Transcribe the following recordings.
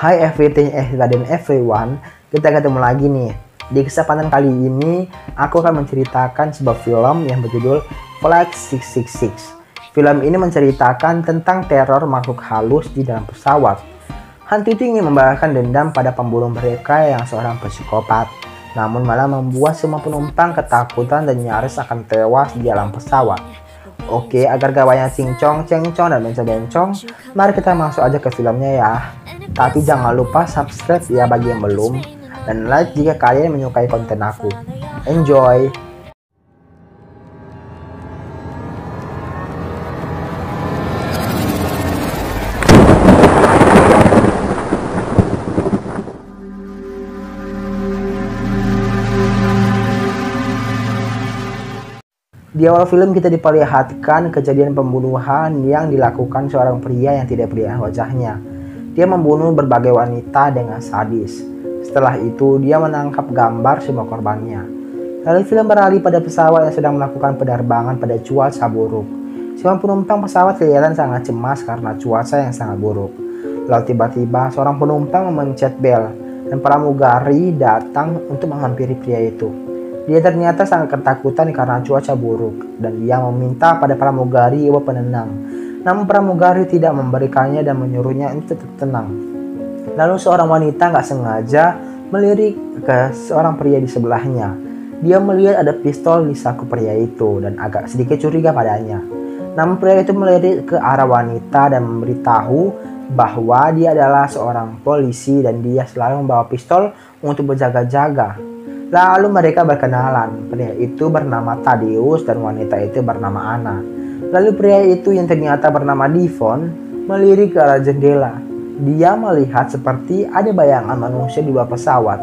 Hi everything, dan everyone. Kita ketemu lagi nih. Di kesempatan kali ini, aku akan menceritakan sebuah film yang berjudul Flight 666. Film ini menceritakan tentang teror makhluk halus di dalam pesawat. Hantu itu ingin membalaskan dendam pada pembunuh mereka yang seorang psikopat, namun malah membuat semua penumpang ketakutan dan nyaris akan tewas di dalam pesawat. Oke, agar gak banyak cincong, cengcong, dan bencong-bencong, mari kita masuk aja ke filmnya ya. Tapi jangan lupa subscribe ya bagi yang belum, dan like jika kalian menyukai konten aku. Enjoy! Di awal film kita diperlihatkan kejadian pembunuhan yang dilakukan seorang pria yang tidak beriah wajahnya. Dia membunuh berbagai wanita dengan sadis. Setelah itu dia menangkap gambar semua korbannya. Lalu film beralih pada pesawat yang sedang melakukan penerbangan pada cuaca buruk. Semua penumpang pesawat kelihatan sangat cemas karena cuaca yang sangat buruk. Lalu tiba-tiba seorang penumpang memencet bel dan pramugari datang untuk menghampiri pria itu. Dia ternyata sangat ketakutan karena cuaca buruk dan dia meminta pada pramugari obat penenang. Namun pramugari tidak memberikannya dan menyuruhnya untuk tetap tenang. Lalu seorang wanita nggak sengaja melirik ke seorang pria di sebelahnya. Dia melihat ada pistol di saku pria itu dan agak sedikit curiga padanya. Namun pria itu melirik ke arah wanita dan memberitahu bahwa dia adalah seorang polisi dan dia selalu membawa pistol untuk berjaga-jaga. Lalu mereka berkenalan. Pria itu bernama Thaddeus dan wanita itu bernama Anna. Lalu pria itu yang ternyata bernama Devon melirik ke arah jendela. Dia melihat seperti ada bayangan manusia di luar pesawat.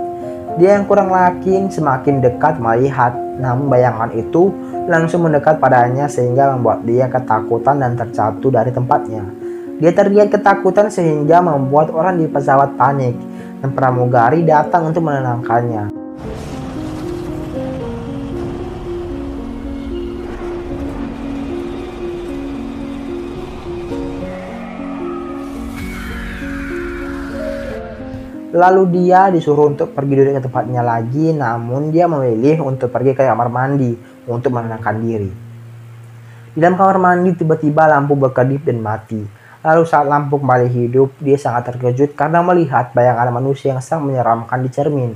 Dia yang kurang yakin semakin dekat melihat, namun bayangan itu langsung mendekat padanya sehingga membuat dia ketakutan dan terjatuh dari tempatnya. Dia terlihat ketakutan sehingga membuat orang di pesawat panik dan pramugari datang untuk menenangkannya. Lalu dia disuruh untuk pergi dari tempatnya lagi, namun dia memilih untuk pergi ke kamar mandi untuk menenangkan diri. Di dalam kamar mandi tiba-tiba lampu berkedip dan mati. Lalu saat lampu kembali hidup, dia sangat terkejut karena melihat bayangan manusia yang sangat menyeramkan di cermin.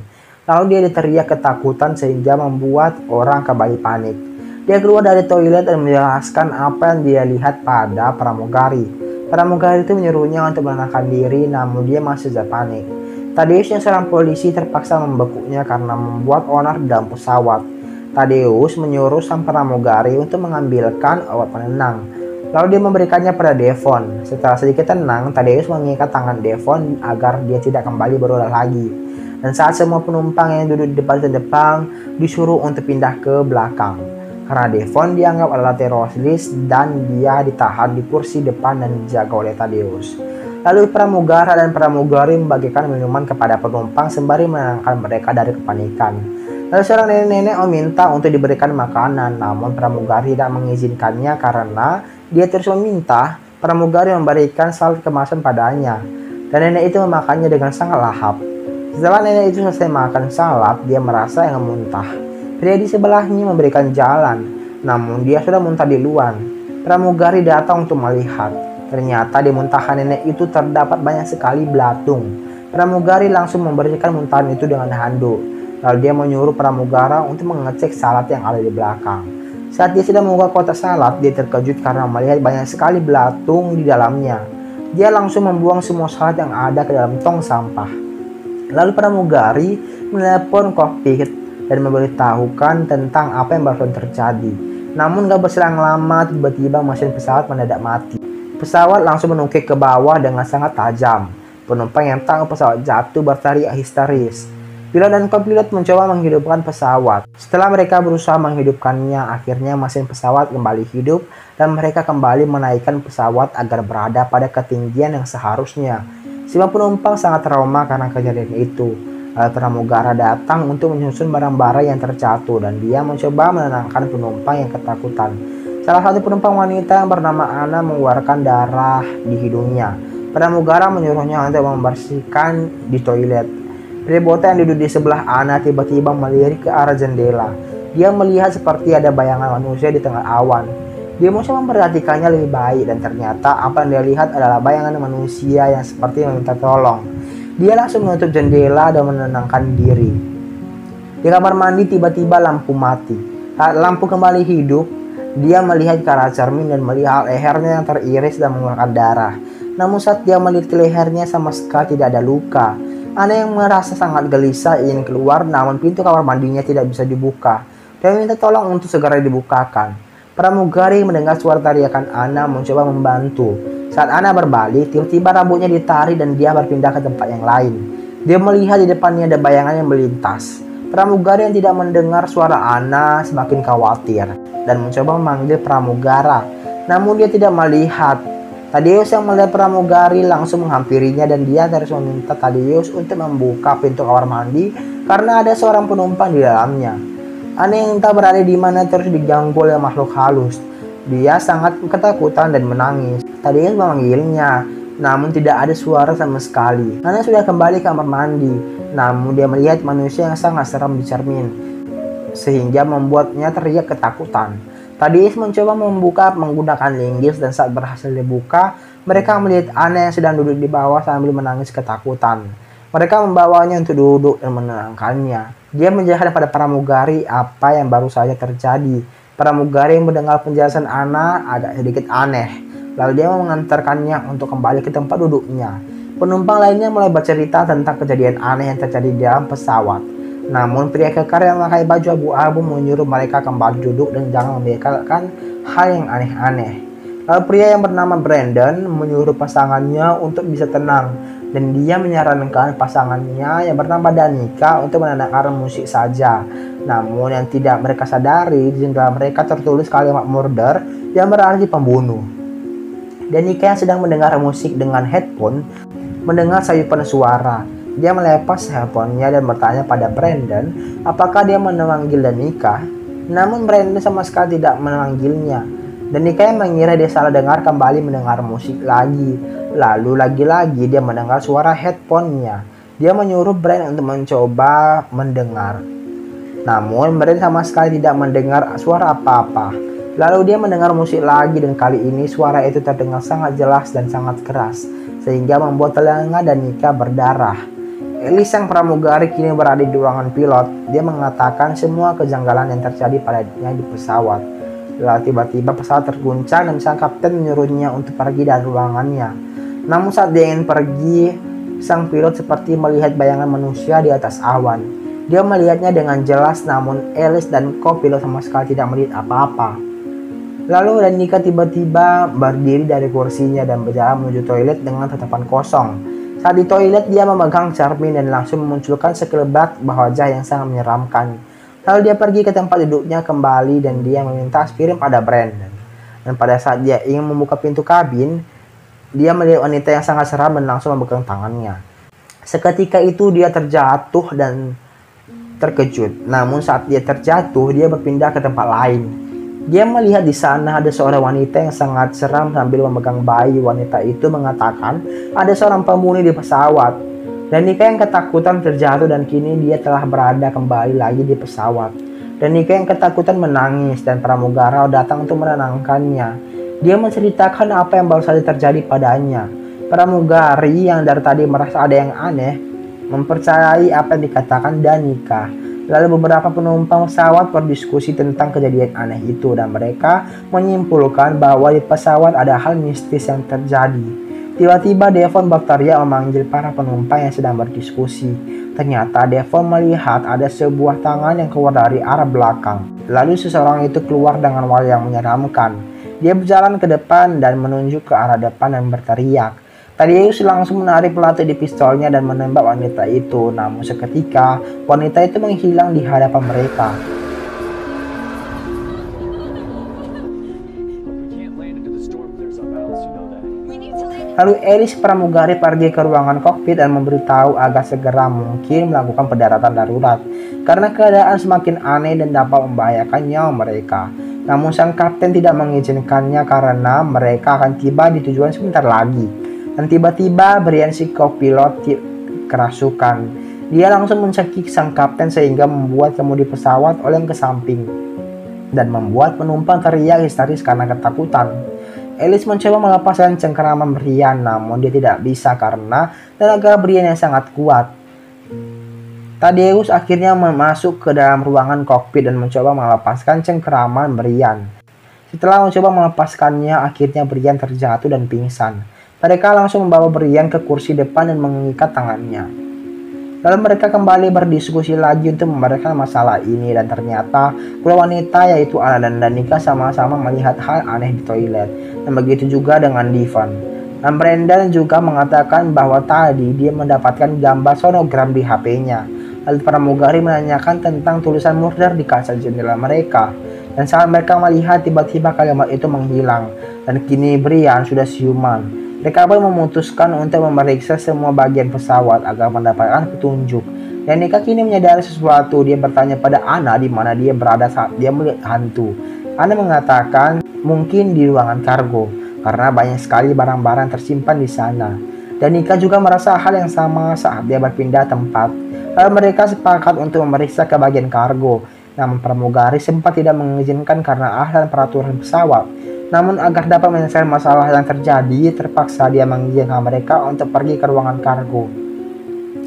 Lalu dia teriak ketakutan sehingga membuat orang kembali panik. Dia keluar dari toilet dan menjelaskan apa yang dia lihat pada pramugari. Pramugari itu menyuruhnya untuk menenangkan diri, namun dia masih saja panik. Thaddeus yang seorang polisi terpaksa membekuknya karena membuat onar di dalam pesawat. Thaddeus menyuruh sang pramugari untuk mengambilkan obat penenang. Lalu dia memberikannya pada Devon. Setelah sedikit tenang, Thaddeus mengikat tangan Devon agar dia tidak kembali berulah lagi. Dan saat semua penumpang yang duduk di depan disuruh untuk pindah ke belakang. Karena Devon dianggap adalah teroris dan dia ditahan di kursi depan dan dijaga oleh Thaddeus. Lalu pramugara dan pramugari membagikan minuman kepada penumpang sembari menenangkan mereka dari kepanikan. Lalu seorang nenek-nenek meminta untuk diberikan makanan, namun pramugari tidak mengizinkannya karena dia terus meminta pramugari memberikan salad kemasan padanya. Dan nenek itu memakannya dengan sangat lahap. Setelah nenek itu selesai makan salad, dia merasa ingin muntah. Pria di sebelahnya memberikan jalan, namun dia sudah muntah di luar. Pramugari datang untuk melihat. Ternyata di muntahan nenek itu terdapat banyak sekali belatung. Pramugari langsung membersihkan muntahan itu dengan handuk. Lalu dia menyuruh pramugara untuk mengecek salad yang ada di belakang. Saat dia sedang membuka kotak salad, dia terkejut karena melihat banyak sekali belatung di dalamnya. Dia langsung membuang semua salad yang ada ke dalam tong sampah. Lalu pramugari menelepon kokpit dan memberitahukan tentang apa yang baru terjadi. Namun gak berselang lama, tiba-tiba mesin pesawat mendadak mati. Pesawat langsung menungkik ke bawah dengan sangat tajam. Penumpang yang tahu pesawat jatuh berteriak histeris. Pilot dan kopilot mencoba menghidupkan pesawat. Setelah mereka berusaha menghidupkannya, akhirnya mesin pesawat kembali hidup dan mereka kembali menaikkan pesawat agar berada pada ketinggian yang seharusnya. Semua penumpang sangat trauma karena kejadian itu. Lalu pramugara datang untuk menyusun barang-barang yang terjatuh dan dia mencoba menenangkan penumpang yang ketakutan. Salah satu penumpang wanita yang bernama Anna mengeluarkan darah di hidungnya. Pramugara menyuruhnya untuk membersihkan di toilet. Pria botak yang duduk di sebelah Ana tiba-tiba melirik ke arah jendela. Dia melihat seperti ada bayangan manusia di tengah awan. Dia mencoba memperhatikannya lebih baik dan ternyata apa yang dia lihat adalah bayangan manusia yang seperti meminta tolong. Dia langsung menutup jendela dan menenangkan diri. Di kamar mandi tiba-tiba lampu mati. Saat lampu kembali hidup, dia melihat ke arah cermin dan melihat lehernya yang teriris dan mengeluarkan darah. Namun saat dia melihat ke lehernya sama sekali tidak ada luka. Ana yang merasa sangat gelisah ingin keluar, namun pintu kamar mandinya tidak bisa dibuka. Dia meminta tolong untuk segera dibukakan. Pramugari mendengar suara teriakan Ana mencoba membantu. Saat Ana berbalik, tiba-tiba rambutnya ditarik dan dia berpindah ke tempat yang lain. Dia melihat di depannya ada bayangan yang melintas. Pramugari yang tidak mendengar suara Ana semakin khawatir dan mencoba memanggil pramugara. Namun dia tidak melihat. Tadeus yang melihat pramugari langsung menghampirinya dan dia terus meminta Tadeus untuk membuka pintu kamar mandi karena ada seorang penumpang di dalamnya. Ana yang entah berada di mana terus diganggu oleh makhluk halus. Dia sangat ketakutan dan menangis. Tadeus memanggilnya, namun tidak ada suara sama sekali. Ana sudah kembali ke kamar mandi, namun dia melihat manusia yang sangat seram di cermin, sehingga membuatnya teriak ketakutan. Tadeus mencoba membuka menggunakan linggis dan saat berhasil dibuka, mereka melihat Ana yang sedang duduk di bawah sambil menangis ketakutan. Mereka membawanya untuk duduk dan menenangkannya. Dia menjelaskan pada pramugari apa yang baru saja terjadi. Pramugari yang mendengar penjelasan Ana agak sedikit aneh. Lalu dia mengantarkannya untuk kembali ke tempat duduknya. Penumpang lainnya mulai bercerita tentang kejadian aneh yang terjadi di dalam pesawat. Namun pria kekar yang memakai baju abu-abu menyuruh mereka kembali duduk dan jangan memikirkan hal yang aneh-aneh. Lalu pria yang bernama Brandon menyuruh pasangannya untuk bisa tenang dan dia menyarankan pasangannya yang bernama Danica untuk mendengarkan musik saja. Namun yang tidak mereka sadari di jendela mereka tertulis kalimat murder yang berarti pembunuh. Danica yang sedang mendengar musik dengan headphone mendengar sayupan suara. Dia melepas handphonenya dan bertanya pada Brandon apakah dia memanggil Danica. Namun Brandon sama sekali tidak memanggilnya. Danica yang mengira dia salah dengar kembali mendengar musik lagi. Lalu lagi-lagi dia mendengar suara headphonenya. Dia menyuruh Brandon untuk mencoba mendengar. Namun Brandon sama sekali tidak mendengar suara apa-apa. Lalu dia mendengar musik lagi dan kali ini suara itu terdengar sangat jelas dan sangat keras, sehingga membuat telinga Danica berdarah. Ellis sang pramugari kini berada di ruangan pilot. Dia mengatakan semua kejanggalan yang terjadi padanya di pesawat. Lalu tiba-tiba pesawat terguncang dan sang kapten menyuruhnya untuk pergi dari ruangannya. Namun saat dia ingin pergi, sang pilot seperti melihat bayangan manusia di atas awan. Dia melihatnya dengan jelas, namun Ellis dan co-pilot sama sekali tidak melihat apa-apa. Lalu Danica tiba-tiba berdiri dari kursinya dan berjalan menuju toilet dengan tatapan kosong. Saat di toilet, dia memegang cermin dan langsung memunculkan sekelebat wajah yang sangat menyeramkan. Lalu dia pergi ke tempat duduknya kembali dan dia meminta aspirin pada Brandon. Dan pada saat dia ingin membuka pintu kabin, dia melihat wanita yang sangat seram dan langsung memegang tangannya. Seketika itu dia terjatuh dan terkejut. Namun saat dia terjatuh, dia berpindah ke tempat lain. Dia melihat di sana ada seorang wanita yang sangat seram sambil memegang bayi. Wanita itu mengatakan ada seorang pembunuh di pesawat. Danica yang ketakutan terjatuh dan kini dia telah berada kembali lagi di pesawat. Danica yang ketakutan menangis dan pramugara datang untuk menenangkannya. Dia menceritakan apa yang baru saja terjadi padanya. Pramugari yang dari tadi merasa ada yang aneh mempercayai apa yang dikatakan Danica. Lalu beberapa penumpang pesawat berdiskusi tentang kejadian aneh itu dan mereka menyimpulkan bahwa di pesawat ada hal mistis yang terjadi. Tiba-tiba Devon berteriak memanggil para penumpang yang sedang berdiskusi. Ternyata Devon melihat ada sebuah tangan yang keluar dari arah belakang. Lalu seseorang itu keluar dengan wajah yang menyeramkan. Dia berjalan ke depan dan menunjuk ke arah depan dan berteriak. Tadeus langsung menarik pelatih di pistolnya dan menembak wanita itu. Namun seketika, wanita itu menghilang di hadapan mereka. Lalu Ellis pramugari pergi ke ruangan kokpit dan memberitahu agar segera mungkin melakukan pendaratan darurat karena keadaan semakin aneh dan dapat membahayakan nyawa mereka. Namun sang kapten tidak mengizinkannya karena mereka akan tiba di tujuan sebentar lagi. Dan tiba-tiba Brian si kopilot kerasukan. Dia langsung mencekik sang kapten sehingga membuat kemudi pesawat oleng ke samping dan membuat penumpang teriak histeris karena ketakutan. Ellis mencoba melepaskan cengkeraman Brian, namun dia tidak bisa karena tenaga Brian yang sangat kuat. Thaddeus akhirnya masuk ke dalam ruangan kokpit dan mencoba melepaskan cengkeraman Brian. Setelah mencoba melepaskannya, akhirnya Brian terjatuh dan pingsan. Mereka langsung membawa Brian ke kursi depan dan mengikat tangannya. Lalu mereka kembali berdiskusi lagi untuk membereskan masalah ini, dan ternyata kedua wanita yaitu Anna dan Danica sama-sama melihat hal aneh di toilet, dan begitu juga dengan Devon. Dan Brandon juga mengatakan bahwa tadi dia mendapatkan gambar sonogram di HP-nya. Lalu pramugari menanyakan tentang tulisan murder di kaca jendela mereka, dan saat mereka melihat tiba-tiba kalimat itu menghilang, dan kini Brian sudah siuman. Mereka pun memutuskan untuk memeriksa semua bagian pesawat agar mendapatkan petunjuk. Dan Danica kini menyadari sesuatu. Dia bertanya pada Anna di mana dia berada saat dia melihat hantu. Anna mengatakan mungkin di ruangan kargo karena banyak sekali barang-barang tersimpan di sana. Dan Danica juga merasa hal yang sama saat dia berpindah tempat. Lalu mereka sepakat untuk memeriksa ke bagian kargo. Namun pramugari sempat tidak mengizinkan karena ahli peraturan pesawat. Namun agar dapat menyelesaikan masalah yang terjadi, terpaksa dia mengizinkan mereka untuk pergi ke ruangan kargo.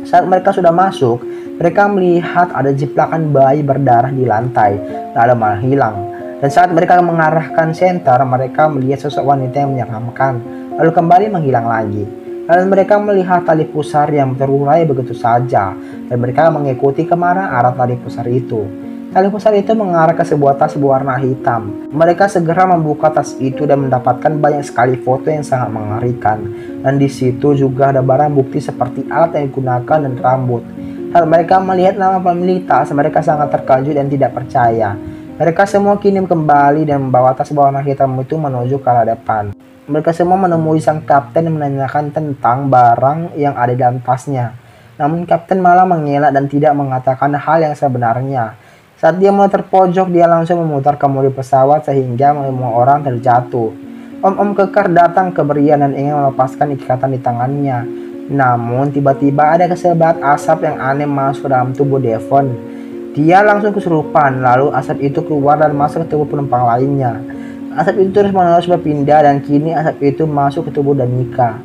Saat mereka sudah masuk, mereka melihat ada jiplakan bayi berdarah di lantai, lalu malah hilang. Dan saat mereka mengarahkan senter, mereka melihat sosok wanita yang menyeramkan, lalu kembali menghilang lagi. Lalu mereka melihat tali pusar yang terurai begitu saja, dan mereka mengikuti kemana arah tali pusar itu. Tali pusar itu mengarah ke sebuah tas berwarna hitam. Mereka segera membuka tas itu dan mendapatkan banyak sekali foto yang sangat mengerikan. Dan di situ juga ada barang bukti seperti alat yang digunakan dan rambut. Saat mereka melihat nama pemilik tas, mereka sangat terkejut dan tidak percaya. Mereka semua kini kembali dan membawa tas berwarna hitam itu menuju ke arah depan. Mereka semua menemui sang kapten dan menanyakan tentang barang yang ada di dalam tasnya. Namun kapten malah mengelak dan tidak mengatakan hal yang sebenarnya. Saat dia mulai terpojok, dia langsung memutar kemudi pesawat sehingga semua orang terjatuh. Om-om kekar datang ke Brian dan ingin melepaskan ikatan di tangannya. Namun tiba-tiba ada kesebat asap yang aneh masuk ke dalam tubuh Devon. Dia langsung kesurupan, lalu asap itu keluar dan masuk ke tubuh penumpang lainnya. Asap itu terus-menerus berpindah dan kini asap itu masuk ke tubuh Danica.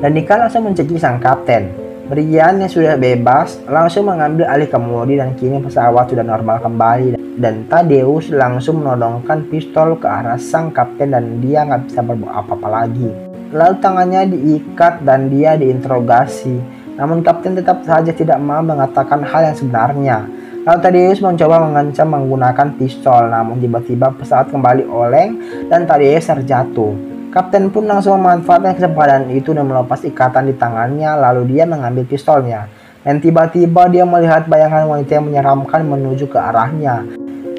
Danica langsung mencekik sang kapten. Brian yang sudah bebas langsung mengambil alih kemudi dan kini pesawat sudah normal kembali. Dan Thaddeus langsung menodongkan pistol ke arah sang kapten dan dia nggak bisa berbuat apa-apa lagi. Lalu tangannya diikat dan dia diinterogasi. Namun kapten tetap saja tidak mau mengatakan hal yang sebenarnya. Lalu Thaddeus mencoba mengancam menggunakan pistol, namun tiba-tiba pesawat kembali oleng dan Thaddeus terjatuh. Kapten pun langsung memanfaatkan kesempatan itu dan melepas ikatan di tangannya, lalu dia mengambil pistolnya. Dan tiba-tiba dia melihat bayangan wanita yang menyeramkan menuju ke arahnya.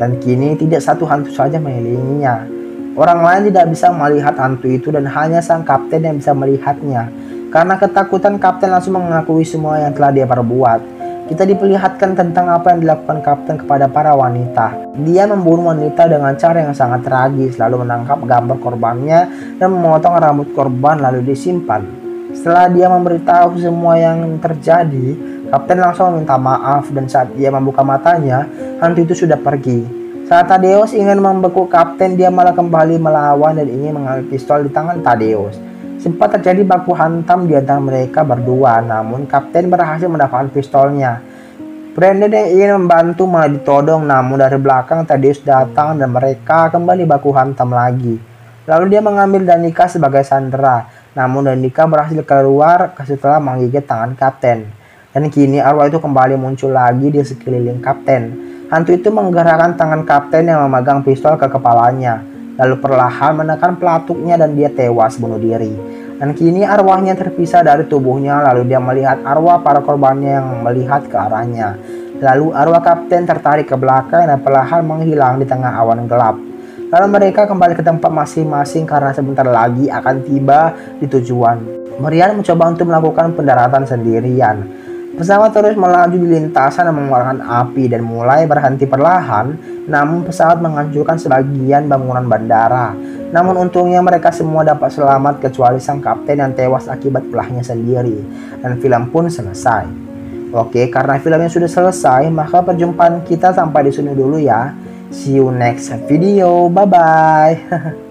Dan kini tidak satu hantu saja mengelilinginya. Orang lain tidak bisa melihat hantu itu dan hanya sang kapten yang bisa melihatnya. Karena ketakutan, kapten langsung mengakui semua yang telah dia perbuat. Kita diperlihatkan tentang apa yang dilakukan kapten kepada para wanita. Dia membunuh wanita dengan cara yang sangat tragis, lalu menangkap gambar korbannya dan memotong rambut korban lalu disimpan. Setelah dia memberitahu semua yang terjadi, kapten langsung meminta maaf dan saat dia membuka matanya, hantu itu sudah pergi. Saat Thaddeus ingin membekuk kapten, dia malah kembali melawan dan ingin mengambil pistol di tangan Thaddeus. Sempat terjadi baku hantam di antara mereka berdua, namun kapten berhasil mendapatkan pistolnya. Brandon yang ingin membantu malah ditodong, namun dari belakang Thaddeus datang dan mereka kembali baku hantam lagi. Lalu dia mengambil Danica sebagai sandera, namun Danica berhasil keluar setelah menggigit tangan kapten. Dan kini arwah itu kembali muncul lagi di sekeliling kapten. Hantu itu menggerakkan tangan kapten yang memegang pistol ke kepalanya, lalu perlahan menekan pelatuknya dan dia tewas bunuh diri. Dan kini arwahnya terpisah dari tubuhnya, lalu dia melihat arwah para korbannya yang melihat ke arahnya. Lalu arwah kapten tertarik ke belakang dan perlahan menghilang di tengah awan gelap. Lalu mereka kembali ke tempat masing-masing karena sebentar lagi akan tiba di tujuan. Brian mencoba untuk melakukan pendaratan sendirian. Pesawat terus melaju di lintasan dan mengeluarkan api dan mulai berhenti perlahan, namun pesawat menghancurkan sebagian bangunan bandara. Namun untungnya mereka semua dapat selamat kecuali sang kapten yang tewas akibat ulahnya sendiri. Dan film pun selesai. Oke, karena filmnya sudah selesai, maka perjumpaan kita sampai di sini dulu ya. See you next video. Bye-bye.